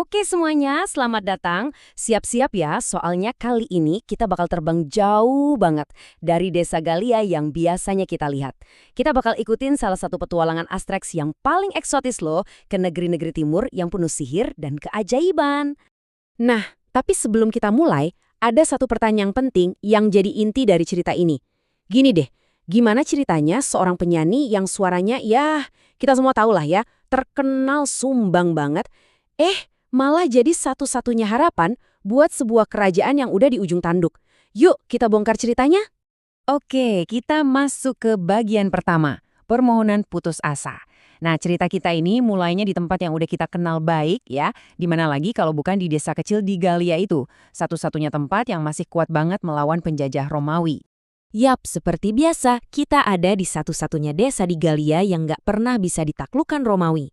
Oke semuanya, selamat datang. Siap-siap ya, soalnya kali ini kita bakal terbang jauh banget dari desa Galia yang biasanya kita lihat. Kita bakal ikutin salah satu petualangan Asterix yang paling eksotis loh, ke negeri-negeri timur yang penuh sihir dan keajaiban. Nah, tapi sebelum kita mulai, ada satu pertanyaan penting yang jadi inti dari cerita ini. Gini deh, gimana ceritanya seorang penyanyi yang suaranya ya, kita semua tahu lah ya, terkenal sumbang banget, malah jadi satu-satunya harapan buat sebuah kerajaan yang udah di ujung tanduk. Yuk, kita bongkar ceritanya. Oke, kita masuk ke bagian pertama, permohonan putus asa. Nah, cerita kita ini mulainya di tempat yang udah kita kenal baik ya, di mana lagi kalau bukan di desa kecil di Galia itu, satu-satunya tempat yang masih kuat banget melawan penjajah Romawi. Yap, seperti biasa, kita ada di satu-satunya desa di Galia yang nggak pernah bisa ditaklukkan Romawi.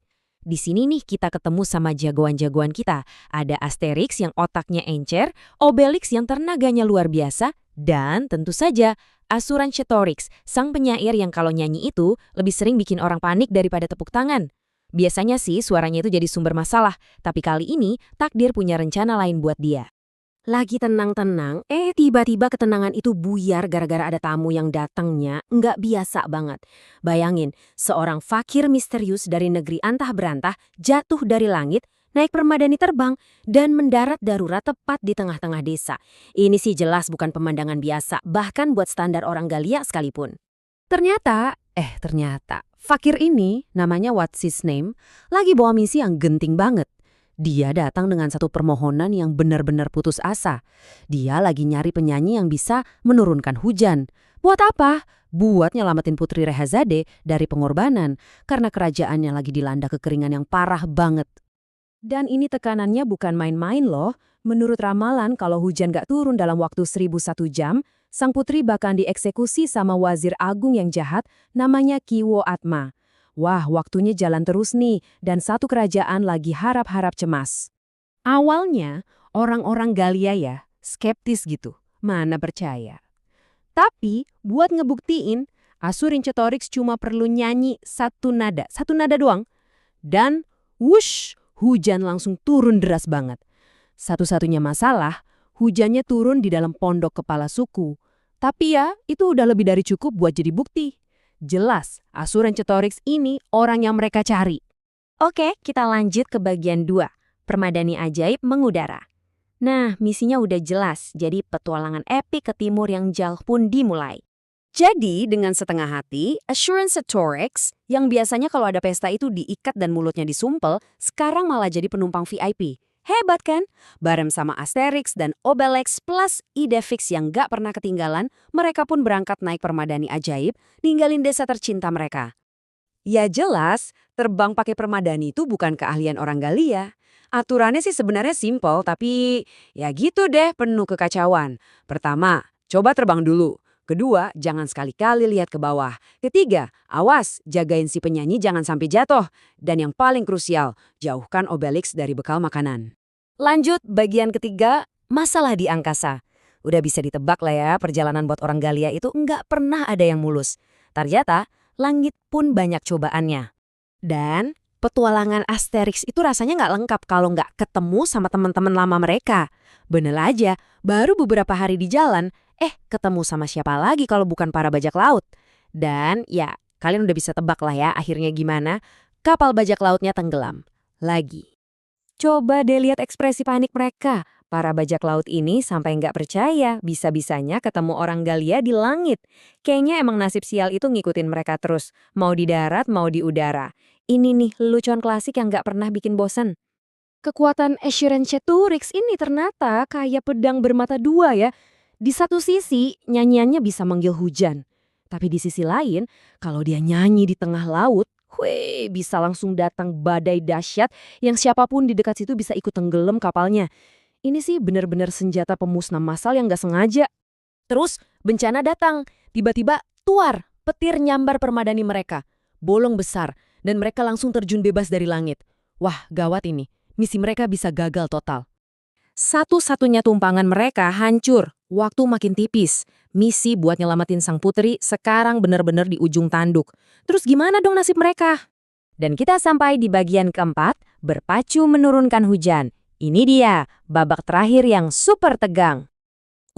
Di sini nih kita ketemu sama jagoan-jagoan kita. Ada Asterix yang otaknya encer, Obelix yang tenaganya luar biasa, dan tentu saja Asurancetorix, sang penyair yang kalau nyanyi itu lebih sering bikin orang panik daripada tepuk tangan. Biasanya sih suaranya itu jadi sumber masalah, tapi kali ini takdir punya rencana lain buat dia. Lagi tenang-tenang, tiba-tiba ketenangan itu buyar gara-gara ada tamu yang datangnya nggak biasa banget. Bayangin, seorang fakir misterius dari negeri antah berantah jatuh dari langit, naik permadani terbang, dan mendarat darurat tepat di tengah-tengah desa. Ini sih jelas bukan pemandangan biasa, bahkan buat standar orang Galia sekalipun. Ternyata, fakir ini, namanya What's His Name, lagi bawa misi yang genting banget. Dia datang dengan satu permohonan yang benar-benar putus asa. Dia lagi nyari penyanyi yang bisa menurunkan hujan. Buat apa? Buat nyelamatin Putri Rehazade dari pengorbanan, karena kerajaannya lagi dilanda kekeringan yang parah banget. Dan ini tekanannya bukan main-main loh. Menurut ramalan, kalau hujan gak turun dalam waktu 1001 jam, sang putri bahkan dieksekusi sama wazir agung yang jahat, namanya Kiwo Atma. Wah, waktunya jalan terus nih, dan satu kerajaan lagi harap-harap cemas. Awalnya, orang-orang Galia ya, skeptis gitu, mana percaya. Tapi, buat ngebuktiin, Asurancetorix cuma perlu nyanyi satu nada doang. Dan, wush, hujan langsung turun deras banget. Satu-satunya masalah, hujannya turun di dalam pondok kepala suku. Tapi ya, itu udah lebih dari cukup buat jadi bukti. Jelas, Asurancetorix ini orang yang mereka cari. Oke, kita lanjut ke bagian 2, permadani ajaib mengudara. Nah, misinya udah jelas, jadi petualangan epik ke timur yang jauh pun dimulai. Jadi, dengan setengah hati, Asurancetorix, yang biasanya kalau ada pesta itu diikat dan mulutnya disumpel, sekarang malah jadi penumpang VIP. Hebat kan? Bareng sama Asterix dan Obelix plus Idefix yang gak pernah ketinggalan, mereka pun berangkat naik permadani ajaib, ninggalin desa tercinta mereka. Ya jelas, terbang pakai permadani itu bukan keahlian orang Galia. Aturannya sih sebenarnya simpel, tapi ya gitu deh, penuh kekacauan. Pertama, coba terbang dulu. Kedua, jangan sekali-kali lihat ke bawah. Ketiga, awas, jagain si penyanyi jangan sampai jatuh. Dan yang paling krusial, jauhkan Obelix dari bekal makanan. Lanjut, bagian ketiga, masalah di angkasa. Udah bisa ditebak lah ya, perjalanan buat orang Galia itu nggak pernah ada yang mulus. Ternyata, langit pun banyak cobaannya. Dan petualangan Asterix itu rasanya nggak lengkap kalau nggak ketemu sama teman-teman lama mereka. Bener aja, baru beberapa hari di jalan, ketemu sama siapa lagi kalau bukan para bajak laut. Dan ya, kalian udah bisa tebak lah ya akhirnya gimana. Kapal bajak lautnya tenggelam. Lagi. Coba deh lihat ekspresi panik mereka. Para bajak laut ini sampai nggak percaya bisa-bisanya ketemu orang Galia di langit. Kayaknya emang nasib sial itu ngikutin mereka terus. Mau di darat, mau di udara. Ini nih lelucon klasik yang nggak pernah bikin bosen. Kekuatan Asurancetorix ini ternyata kayak pedang bermata dua ya. Di satu sisi, nyanyiannya bisa manggil hujan. Tapi di sisi lain, kalau dia nyanyi di tengah laut, bisa langsung datang badai dahsyat yang siapapun di dekat situ bisa ikut tenggelam kapalnya. Ini sih benar-benar senjata pemusnah massal yang gak sengaja. Terus bencana datang, tiba-tiba tuar, petir nyambar permadani mereka. Bolong besar, dan mereka langsung terjun bebas dari langit. Wah, gawat ini. Misi mereka bisa gagal total. Satu-satunya tumpangan mereka hancur, waktu makin tipis. Misi buat nyelamatin sang putri sekarang benar-benar di ujung tanduk. Terus gimana dong nasib mereka? Dan kita sampai di bagian keempat, berpacu menurunkan hujan. Ini dia, babak terakhir yang super tegang.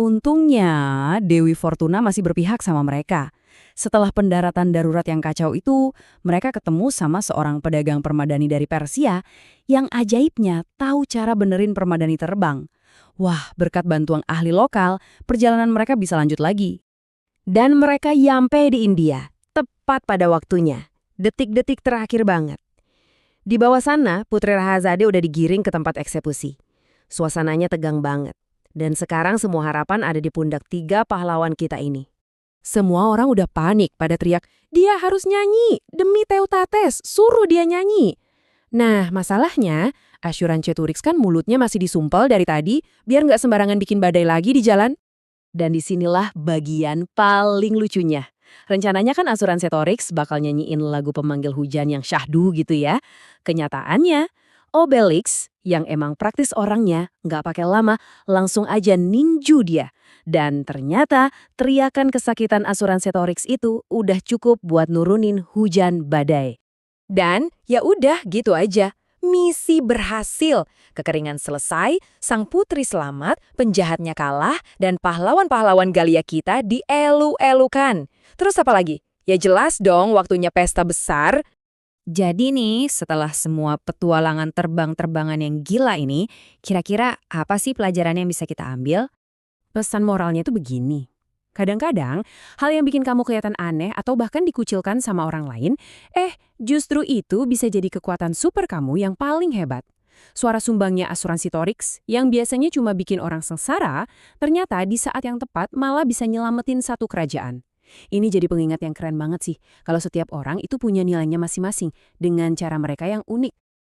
Untungnya, Dewi Fortuna masih berpihak sama mereka. Setelah pendaratan darurat yang kacau itu, mereka ketemu sama seorang pedagang permadani dari Persia yang ajaibnya tahu cara benerin permadani terbang. Wah, berkat bantuan ahli lokal, perjalanan mereka bisa lanjut lagi. Dan mereka nyampe di India, tepat pada waktunya. Detik-detik terakhir banget. Di bawah sana, Putri Rahazade udah digiring ke tempat eksekusi. Suasananya tegang banget. Dan sekarang semua harapan ada di pundak 3 pahlawan kita ini. Semua orang udah panik pada teriak, dia harus nyanyi, demi Teutates, suruh dia nyanyi. Nah, masalahnya, Asyuran Ceturix kan mulutnya masih disumpel dari tadi, biar nggak sembarangan bikin badai lagi di jalan. Dan disinilah bagian paling lucunya. Rencananya kan Asuransitorix bakal nyanyiin lagu pemanggil hujan yang syahdu gitu ya. Kenyataannya, Obelix yang emang praktis orangnya nggak pakai lama langsung aja ninju dia. Dan ternyata teriakan kesakitan Asuransitorix itu udah cukup buat nurunin hujan badai. Dan ya udah gitu aja. Misi berhasil, kekeringan selesai, sang putri selamat, penjahatnya kalah, dan pahlawan-pahlawan Galia kita dielu-elukan. Terus apa lagi? Ya jelas dong waktunya pesta besar. Jadi nih, setelah semua petualangan terbang-terbangan yang gila ini, kira-kira apa sih pelajaran yang bisa kita ambil? Pesan moralnya itu begini. Kadang-kadang, hal yang bikin kamu kelihatan aneh atau bahkan dikucilkan sama orang lain, justru itu bisa jadi kekuatan super kamu yang paling hebat. Suara sumbangnya Asuransitorix, yang biasanya cuma bikin orang sengsara, ternyata di saat yang tepat malah bisa nyelamatin satu kerajaan. Ini jadi pengingat yang keren banget sih, kalau setiap orang itu punya nilainya masing-masing, dengan cara mereka yang unik.